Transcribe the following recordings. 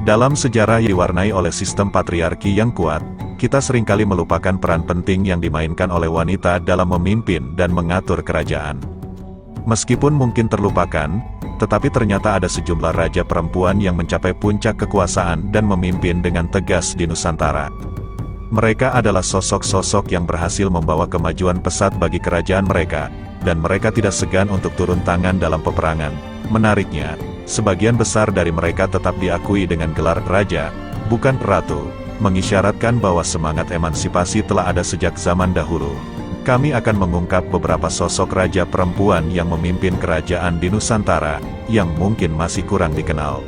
Dalam sejarah yang diwarnai oleh sistem patriarki yang kuat, kita seringkali melupakan peran penting yang dimainkan oleh wanita dalam memimpin dan mengatur kerajaan. Meskipun mungkin terlupakan, tetapi ternyata ada sejumlah raja perempuan yang mencapai puncak kekuasaan dan memimpin dengan tegas di Nusantara. Mereka adalah sosok-sosok yang berhasil membawa kemajuan pesat bagi kerajaan mereka, dan mereka tidak segan untuk turun tangan dalam peperangan. Menariknya, sebagian besar dari mereka tetap diakui dengan gelar raja, bukan ratu, mengisyaratkan bahwa semangat emansipasi telah ada sejak zaman dahulu. Kami akan mengungkap beberapa sosok raja perempuan yang memimpin kerajaan di Nusantara, yang mungkin masih kurang dikenal.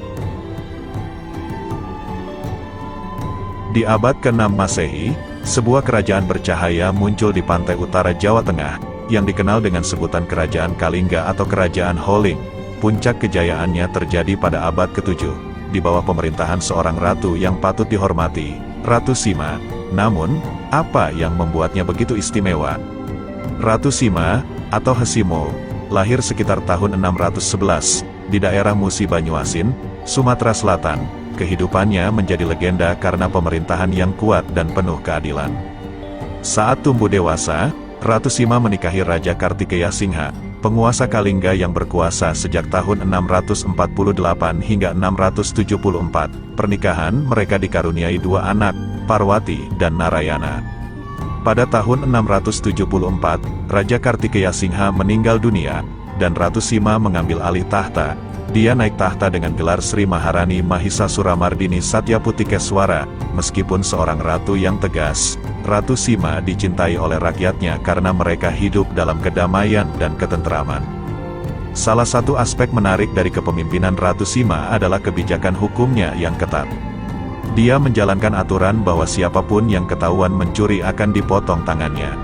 Di abad ke-6 Masehi, sebuah kerajaan bercahaya muncul di pantai utara Jawa Tengah, yang dikenal dengan sebutan Kerajaan Kalingga atau Kerajaan Holling. Puncak kejayaannya terjadi pada abad ke-7, di bawah pemerintahan seorang ratu yang patut dihormati, Ratu Sima. Namun, apa yang membuatnya begitu istimewa? Ratu Sima, atau Hesimo, lahir sekitar tahun 611, di daerah Musi Banyuasin, Sumatera Selatan. Kehidupannya menjadi legenda karena pemerintahan yang kuat dan penuh keadilan. Saat tumbuh dewasa, Ratu Sima menikahi Raja Kartikeya Singha, penguasa Kalingga yang berkuasa sejak tahun 648 hingga 674. Pernikahan mereka dikaruniai dua anak, Parwati dan Narayana. Pada tahun 674, Raja Kartikeya Singha meninggal dunia, dan Ratu Sima mengambil alih tahta. Dia naik tahta dengan gelar Sri Maharani Mahisa Suramardini Satyaputikeswara. Meskipun seorang ratu yang tegas, Ratu Sima dicintai oleh rakyatnya karena mereka hidup dalam kedamaian dan ketentraman. Salah satu aspek menarik dari kepemimpinan Ratu Sima adalah kebijakan hukumnya yang ketat. Dia menjalankan aturan bahwa siapapun yang ketahuan mencuri akan dipotong tangannya.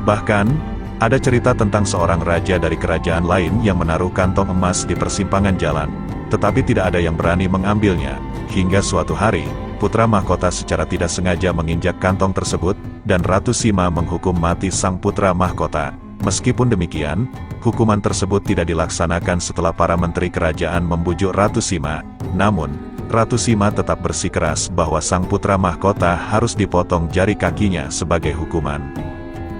Bahkan, ada cerita tentang seorang raja dari kerajaan lain yang menaruh kantong emas di persimpangan jalan, tetapi tidak ada yang berani mengambilnya. Hingga suatu hari, putra mahkota secara tidak sengaja menginjak kantong tersebut, dan Ratu Sima menghukum mati sang putra mahkota. Meskipun demikian, hukuman tersebut tidak dilaksanakan setelah para menteri kerajaan membujuk Ratu Sima. Namun, Ratu Sima tetap bersikeras bahwa sang putra mahkota harus dipotong jari kakinya sebagai hukuman.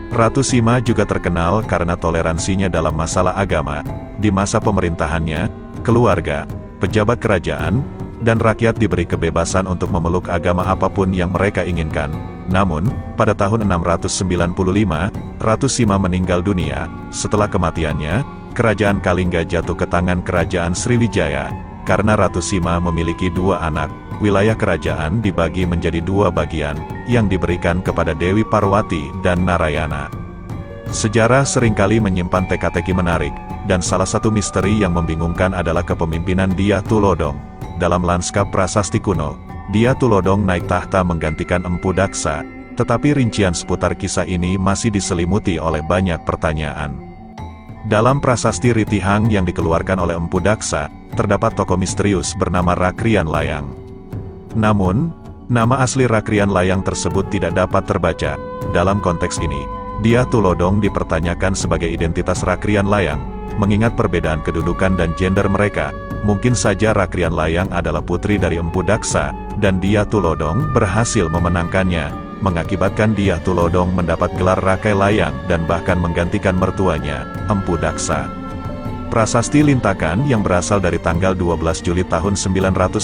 Ratu Sima juga terkenal karena toleransinya dalam masalah agama. Di masa pemerintahannya, keluarga, pejabat kerajaan, dan rakyat diberi kebebasan untuk memeluk agama apapun yang mereka inginkan. Namun, pada tahun 695, Ratu Sima meninggal dunia. Setelah kematiannya, kerajaan Kalingga jatuh ke tangan kerajaan Sriwijaya. Karena Ratu Sima memiliki dua anak, wilayah kerajaan dibagi menjadi dua bagian, yang diberikan kepada Dewi Parwati dan Narayana. Sejarah seringkali menyimpan teka-teki menarik, dan salah satu misteri yang membingungkan adalah kepemimpinan Dyah Tulodong. Dalam lanskap prasasti kuno, Dyah Tulodong naik tahta menggantikan Empu Daksa, tetapi rincian seputar kisah ini masih diselimuti oleh banyak pertanyaan. Dalam prasasti Ritihang yang dikeluarkan oleh Empu Daksa, terdapat tokoh misterius bernama Rakrian Layang. Namun, nama asli Rakrian Layang tersebut tidak dapat terbaca. Dalam konteks ini, Dyah Tulodong dipertanyakan sebagai identitas Rakrian Layang. Mengingat perbedaan kedudukan dan gender mereka, mungkin saja Rakrian Layang adalah putri dari Empu Daksa, dan Dyah Tulodong berhasil memenangkannya, mengakibatkan Dyah Tulodong mendapat gelar Rakai Layang dan bahkan menggantikan mertuanya, Empu Daksa. Prasasti Lintakan yang berasal dari tanggal 12 Juli tahun 919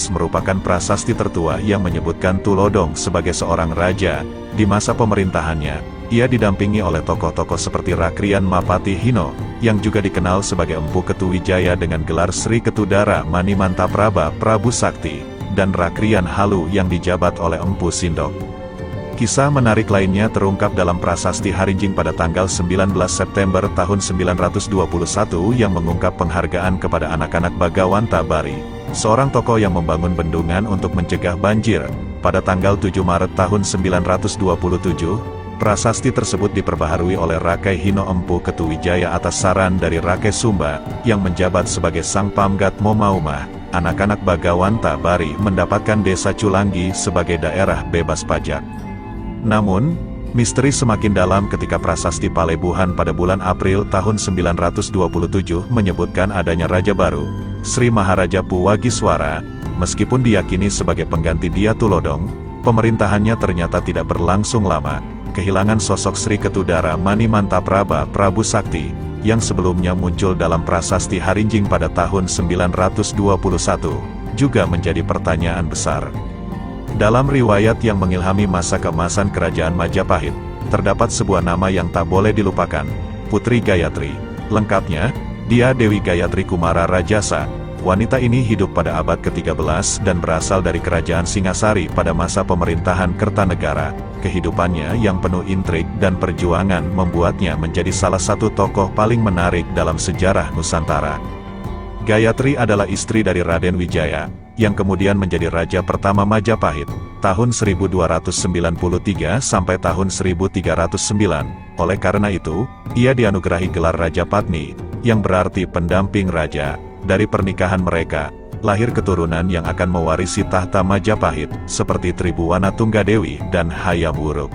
merupakan prasasti tertua yang menyebutkan Tulodong sebagai seorang raja. Di masa pemerintahannya, ia didampingi oleh tokoh-tokoh seperti Rakrian Mapati Hino, yang juga dikenal sebagai Empu Ketuwijaya dengan gelar Sri Ketudara Manimantapraba Prabu Sakti, dan Rakrian Halu yang dijabat oleh Empu Sindok. Kisah menarik lainnya terungkap dalam prasasti Harinjing pada tanggal 19 September tahun 921 yang mengungkap penghargaan kepada anak-anak Bagawan Tabari, seorang tokoh yang membangun bendungan untuk mencegah banjir. Pada tanggal 7 Maret tahun 927, prasasti tersebut diperbaharui oleh Rakai Hino Empu Ketuwijaya atas saran dari Rakai Sumba, yang menjabat sebagai sang pamgat Momaumah. Anak-anak Bagawan Tabari mendapatkan desa Culanggi sebagai daerah bebas pajak. Namun, misteri semakin dalam ketika prasasti Palebuhan pada bulan April tahun 927 menyebutkan adanya raja baru, Sri Maharaja Puwagiswara, Meskipun diyakini sebagai pengganti Dia Tulodong, pemerintahannya ternyata tidak berlangsung lama. Kehilangan sosok Sri Ketudara Manimantapraba Prabu Sakti, yang sebelumnya muncul dalam prasasti Harinjing pada tahun 921, juga menjadi pertanyaan besar. Dalam riwayat yang mengilhami masa keemasan Kerajaan Majapahit, terdapat sebuah nama yang tak boleh dilupakan, Putri Gayatri. Lengkapnya, Dia Dewi Gayatri Kumara Rajasa. Wanita ini hidup pada abad ke-13 dan berasal dari Kerajaan Singasari pada masa pemerintahan Kertanegara. Kehidupannya yang penuh intrik dan perjuangan membuatnya menjadi salah satu tokoh paling menarik dalam sejarah Nusantara. Gayatri adalah istri dari Raden Wijaya, yang kemudian menjadi raja pertama Majapahit, tahun 1293 sampai tahun 1309. Oleh karena itu, ia dianugerahi gelar Raja Patni, yang berarti pendamping raja. Dari pernikahan mereka, lahir keturunan yang akan mewarisi tahta Majapahit, seperti Tribuwana Tunggadewi dan Hayam Wuruk.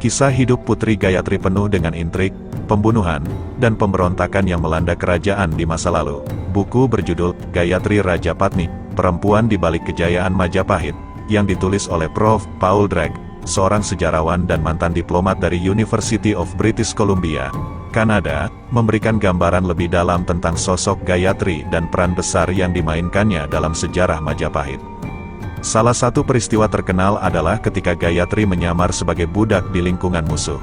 Kisah hidup Putri Gayatri penuh dengan intrik, pembunuhan, dan pemberontakan yang melanda kerajaan di masa lalu. Buku berjudul Gayatri Raja Patni, Perempuan di Balik Kejayaan Majapahit, yang ditulis oleh Prof. Paul Drake, seorang sejarawan dan mantan diplomat dari University of British Columbia, Kanada, memberikan gambaran lebih dalam tentang sosok Gayatri dan peran besar yang dimainkannya dalam sejarah Majapahit. Salah satu peristiwa terkenal adalah ketika Gayatri menyamar sebagai budak di lingkungan musuh.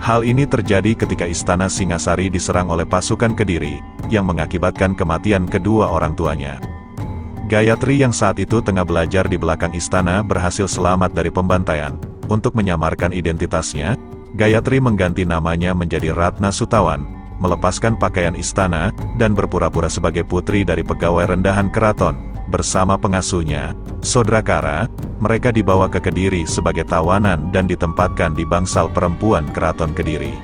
Hal ini terjadi ketika Istana Singasari diserang oleh pasukan Kediri, yang mengakibatkan kematian kedua orang tuanya. Gayatri yang saat itu tengah belajar di belakang istana berhasil selamat dari pembantaian. Untuk menyamarkan identitasnya, Gayatri mengganti namanya menjadi Ratna Sutawan, melepaskan pakaian istana, dan berpura-pura sebagai putri dari pegawai rendahan keraton. Bersama pengasuhnya, Sodrakara, mereka dibawa ke Kediri sebagai tawanan dan ditempatkan di bangsal perempuan keraton Kediri.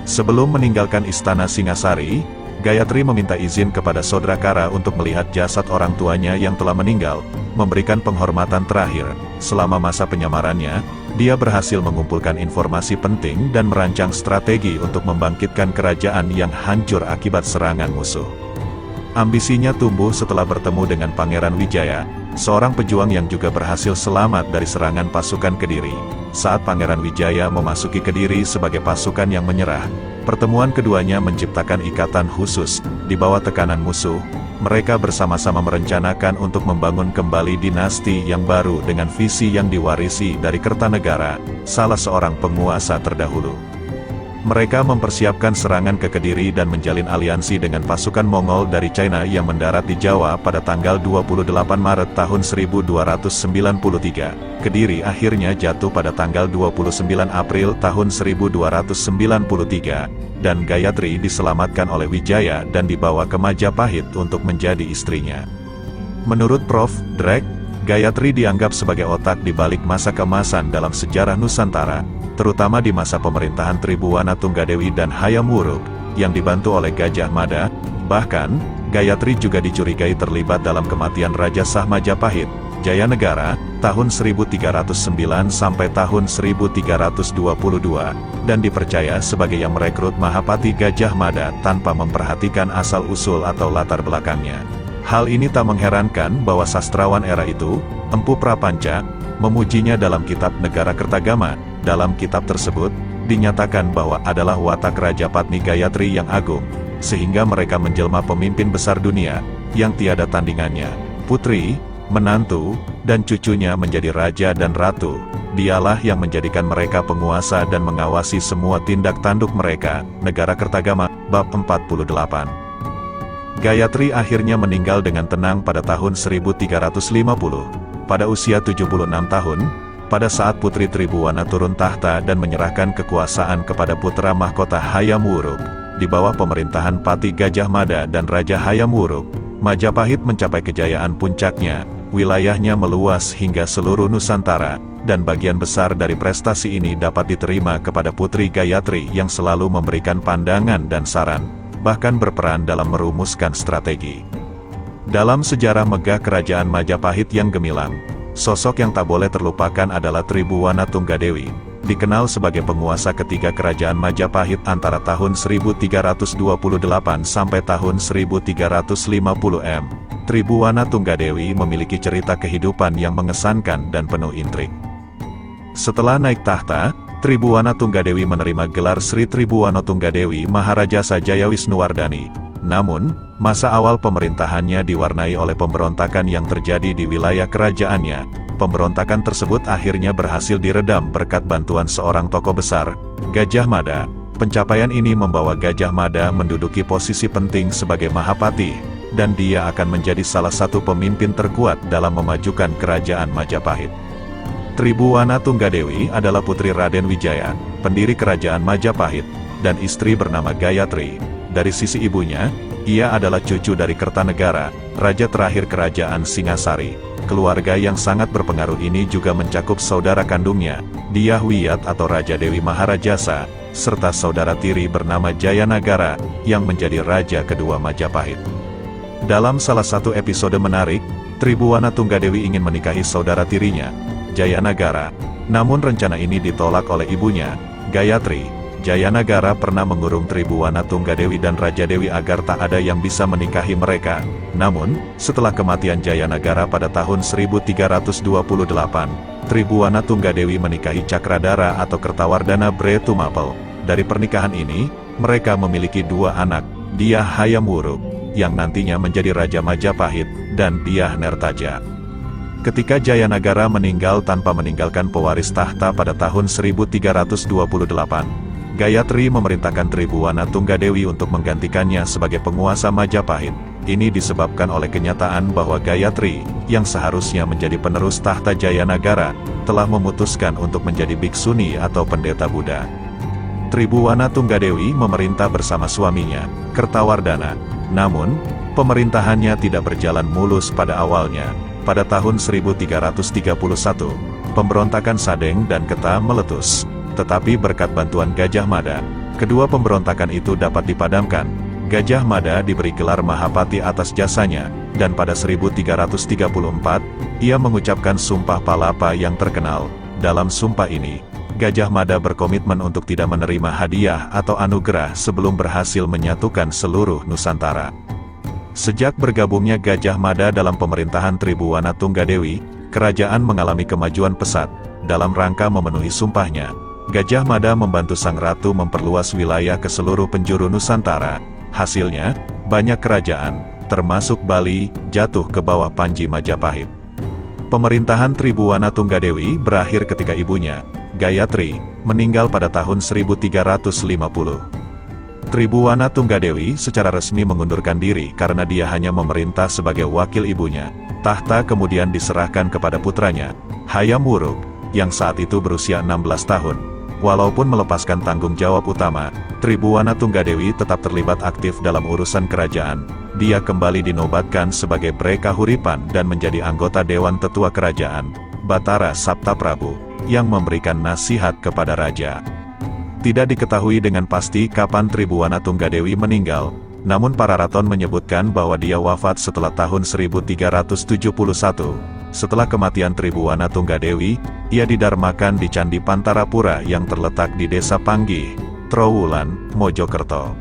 Sebelum meninggalkan istana Singasari, Gayatri meminta izin kepada Sodrakara untuk melihat jasad orang tuanya yang telah meninggal, memberikan penghormatan terakhir. Selama masa penyamarannya, dia berhasil mengumpulkan informasi penting dan merancang strategi untuk membangkitkan kerajaan yang hancur akibat serangan musuh. Ambisinya tumbuh setelah bertemu dengan Pangeran Wijaya, seorang pejuang yang juga berhasil selamat dari serangan pasukan Kediri. Saat Pangeran Wijaya memasuki Kediri sebagai pasukan yang menyerah, pertemuan keduanya menciptakan ikatan khusus. Di bawah tekanan musuh, mereka bersama-sama merencanakan untuk membangun kembali dinasti yang baru dengan visi yang diwarisi dari Kertanegara, salah seorang penguasa terdahulu. Mereka mempersiapkan serangan ke Kediri dan menjalin aliansi dengan pasukan Mongol dari China yang mendarat di Jawa pada tanggal 28 Maret tahun 1293. Kediri akhirnya jatuh pada tanggal 29 April tahun 1293, dan Gayatri diselamatkan oleh Wijaya dan dibawa ke Majapahit untuk menjadi istrinya. Menurut Prof. Drake, Gayatri dianggap sebagai otak di balik masa keemasan dalam sejarah Nusantara, terutama di masa pemerintahan Tribuwana Tunggadewi dan Hayam Wuruk, yang dibantu oleh Gajah Mada. Bahkan, Gayatri juga dicurigai terlibat dalam kematian Raja Sah Majapahit, Jayanegara, tahun 1309 sampai tahun 1322, dan dipercaya sebagai yang merekrut Mahapati Gajah Mada tanpa memperhatikan asal-usul atau latar belakangnya. Hal ini tak mengherankan bahwa sastrawan era itu, Empu Prapanca, memujinya dalam kitab Negara Kertagama. Dalam kitab tersebut, dinyatakan bahwa adalah watak Raja Patni Gayatri yang agung, sehingga mereka menjelma pemimpin besar dunia, yang tiada tandingannya. Putri, menantu, dan cucunya menjadi raja dan ratu. Dialah yang menjadikan mereka penguasa dan mengawasi semua tindak tanduk mereka. Negara Kertagama, bab 48. Gayatri akhirnya meninggal dengan tenang pada tahun 1350, pada usia 76 tahun, pada saat Putri Tribuwana turun tahta dan menyerahkan kekuasaan kepada putra mahkota Hayam Wuruk. Di bawah pemerintahan Pati Gajah Mada dan Raja Hayam Wuruk, Majapahit mencapai kejayaan puncaknya, wilayahnya meluas hingga seluruh Nusantara, dan bagian besar dari prestasi ini dapat diterima kepada Putri Gayatri yang selalu memberikan pandangan dan saran, bahkan berperan dalam merumuskan strategi. Dalam sejarah megah kerajaan Majapahit yang gemilang, sosok yang tak boleh terlupakan adalah Tribuwana Tunggadewi, dikenal sebagai penguasa ketiga kerajaan Majapahit antara tahun 1328 sampai tahun 1350 m. Tribhuwana Tunggadewi memiliki cerita kehidupan yang mengesankan dan penuh intrik. Setelah naik tahta, Tribhuwana Tunggadewi menerima gelar Sri Tribhuwana Tunggadewi Maharaja Jayawisnuwardhani. Namun, masa awal pemerintahannya diwarnai oleh pemberontakan yang terjadi di wilayah kerajaannya. Pemberontakan tersebut akhirnya berhasil diredam berkat bantuan seorang tokoh besar, Gajah Mada. Pencapaian ini membawa Gajah Mada menduduki posisi penting sebagai Mahapati, dan dia akan menjadi salah satu pemimpin terkuat dalam memajukan kerajaan Majapahit. Tribhuwana Tunggadewi adalah putri Raden Wijaya, pendiri kerajaan Majapahit, dan istri bernama Gayatri. Dari sisi ibunya, ia adalah cucu dari Kertanegara, raja terakhir kerajaan Singasari. Keluarga yang sangat berpengaruh ini juga mencakup saudara kandungnya, Dyah Wiyat atau Raja Dewi Maharajasa, serta saudara tiri bernama Jayanagara, yang menjadi raja kedua Majapahit. Dalam salah satu episode menarik, Tribhuwana Tunggadewi ingin menikahi saudara tirinya, Jayanagara. Namun rencana ini ditolak oleh ibunya, Gayatri. Jayanagara pernah mengurung Tribhuwana Tunggadewi dan Raja Dewi agar tak ada yang bisa menikahi mereka. Namun, setelah kematian Jayanagara pada tahun 1328, Tribhuwana Tunggadewi menikahi Cakradara atau Kertawardhana Bre Tumapel. Dari pernikahan ini, mereka memiliki dua anak, Dyah Hayamwuruk, yang nantinya menjadi Raja Majapahit, dan Dyah Nertaja. Ketika Jayanagara meninggal tanpa meninggalkan pewaris tahta pada tahun 1328, Gayatri memerintahkan Tribhuwana Tunggadewi untuk menggantikannya sebagai penguasa Majapahit. Ini disebabkan oleh kenyataan bahwa Gayatri, yang seharusnya menjadi penerus tahta Jayanagara, telah memutuskan untuk menjadi biksuni atau pendeta Buddha. Tribhuwana Tunggadewi memerintah bersama suaminya, Kertawardhana. Namun, pemerintahannya tidak berjalan mulus pada awalnya. Pada tahun 1331, pemberontakan Sadeng dan Keta meletus. Tetapi berkat bantuan Gajah Mada, kedua pemberontakan itu dapat dipadamkan. Gajah Mada diberi gelar Mahapati atas jasanya, dan pada 1334, ia mengucapkan Sumpah Palapa yang terkenal. Dalam sumpah ini, Gajah Mada berkomitmen untuk tidak menerima hadiah atau anugerah sebelum berhasil menyatukan seluruh Nusantara. Sejak bergabungnya Gajah Mada dalam pemerintahan Tribhuwana Tunggadewi, kerajaan mengalami kemajuan pesat. Dalam rangka memenuhi sumpahnya, Gajah Mada membantu sang ratu memperluas wilayah ke seluruh penjuru Nusantara. Hasilnya, banyak kerajaan, termasuk Bali, jatuh ke bawah Panji Majapahit. Pemerintahan Tribhuwana Tunggadewi berakhir ketika ibunya, Gayatri, meninggal pada tahun 1350. Tribhuwana Tunggadewi secara resmi mengundurkan diri karena dia hanya memerintah sebagai wakil ibunya. Tahta kemudian diserahkan kepada putranya, Hayamwuruk, yang saat itu berusia 16 tahun. Walaupun melepaskan tanggung jawab utama, Tribhuwana Tunggadewi tetap terlibat aktif dalam urusan kerajaan. Dia kembali dinobatkan sebagai Bre Kahuripan dan menjadi anggota Dewan Tetua Kerajaan, Batara Sapta Prabu, yang memberikan nasihat kepada raja. Tidak diketahui dengan pasti kapan Tribhuwana Tunggadewi meninggal, namun para raton menyebutkan bahwa dia wafat setelah tahun 1371. Setelah kematian Tribhuwana Tunggadewi, ia didarmakan di Candi Pantarapura yang terletak di Desa Panggih, Trowulan, Mojokerto.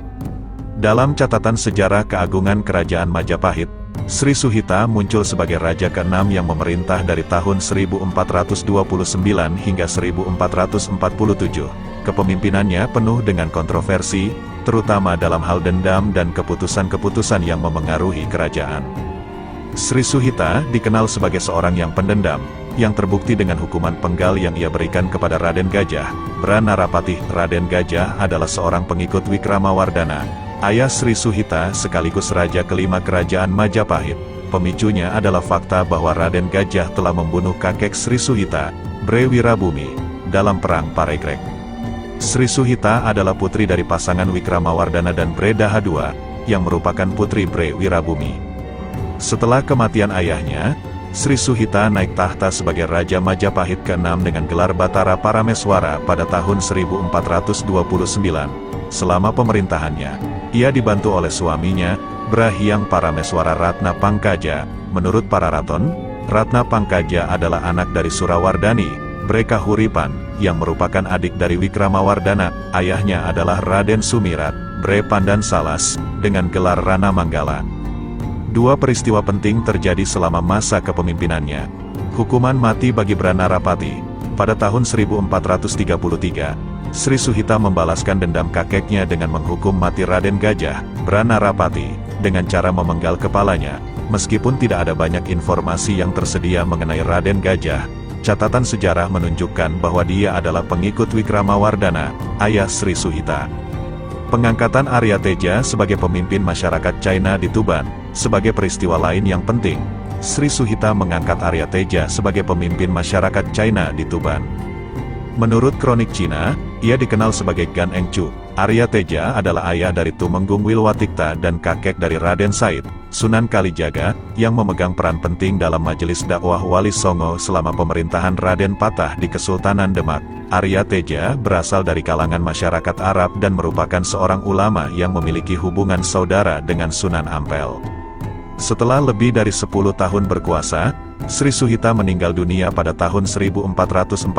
Dalam catatan sejarah keagungan Kerajaan Majapahit, Sri Suhita muncul sebagai raja ke-6 yang memerintah dari tahun 1429 hingga 1447. Kepemimpinannya penuh dengan kontroversi, terutama dalam hal dendam dan keputusan-keputusan yang memengaruhi kerajaan. Sri Suhita dikenal sebagai seorang yang pendendam, yang terbukti dengan hukuman penggal yang ia berikan kepada Raden Gajah, Branarapatih. Raden Gajah adalah seorang pengikut Wikramawardhana, ayah Sri Suhita sekaligus raja kelima kerajaan Majapahit. Pemicunya adalah fakta bahwa Raden Gajah telah membunuh kakek Sri Suhita, Bre Wirabumi, dalam Perang Parekrek. Sri Suhita adalah putri dari pasangan Wikramawardhana dan Bre Daha II, yang merupakan putri Bre Wirabumi. Setelah kematian ayahnya, Sri Suhita naik tahta sebagai Raja Majapahit ke-6 dengan gelar Batara Parameswara pada tahun 1429. Selama pemerintahannya, ia dibantu oleh suaminya, Brahyang Parameswara Ratna Pangkaja. Menurut para raton, Ratna Pangkaja adalah anak dari Surawardhani, Bre Kahuripan, yang merupakan adik dari Wikramawardhana. Ayahnya adalah Raden Sumirat, Bre Pandan Salas, dengan gelar Rana Manggala. Dua peristiwa penting terjadi selama masa kepemimpinannya. Hukuman mati bagi Branarapati. Pada tahun 1433, Sri Suhita membalaskan dendam kakeknya dengan menghukum mati Raden Gajah, Branarapati, dengan cara memenggal kepalanya. Meskipun tidak ada banyak informasi yang tersedia mengenai Raden Gajah, catatan sejarah menunjukkan bahwa dia adalah pengikut Wikramawardhana, ayah Sri Suhita. Pengangkatan Arya Teja sebagai pemimpin masyarakat China di Tuban, sebagai peristiwa lain yang penting. Sri Suhita mengangkat Arya Teja sebagai pemimpin masyarakat China di Tuban. Menurut kronik Cina, ia dikenal sebagai Gan Engcu. Arya Teja adalah ayah dari Tumenggung Wilwatikta dan kakek dari Raden Said, Sunan Kalijaga, yang memegang peran penting dalam majelis dakwah Wali Songo selama pemerintahan Raden Patah di Kesultanan Demak. Arya Teja berasal dari kalangan masyarakat Arab dan merupakan seorang ulama yang memiliki hubungan saudara dengan Sunan Ampel. Setelah lebih dari 10 tahun berkuasa, Sri Suhita meninggal dunia pada tahun 1447.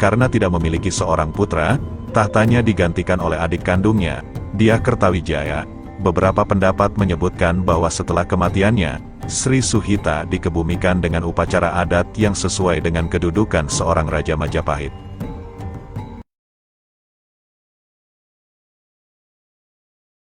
Karena tidak memiliki seorang putra, tahtanya digantikan oleh adik kandungnya, Dia Kertawijaya. Beberapa pendapat menyebutkan bahwa setelah kematiannya, Sri Suhita dikebumikan dengan upacara adat yang sesuai dengan kedudukan seorang Raja Majapahit.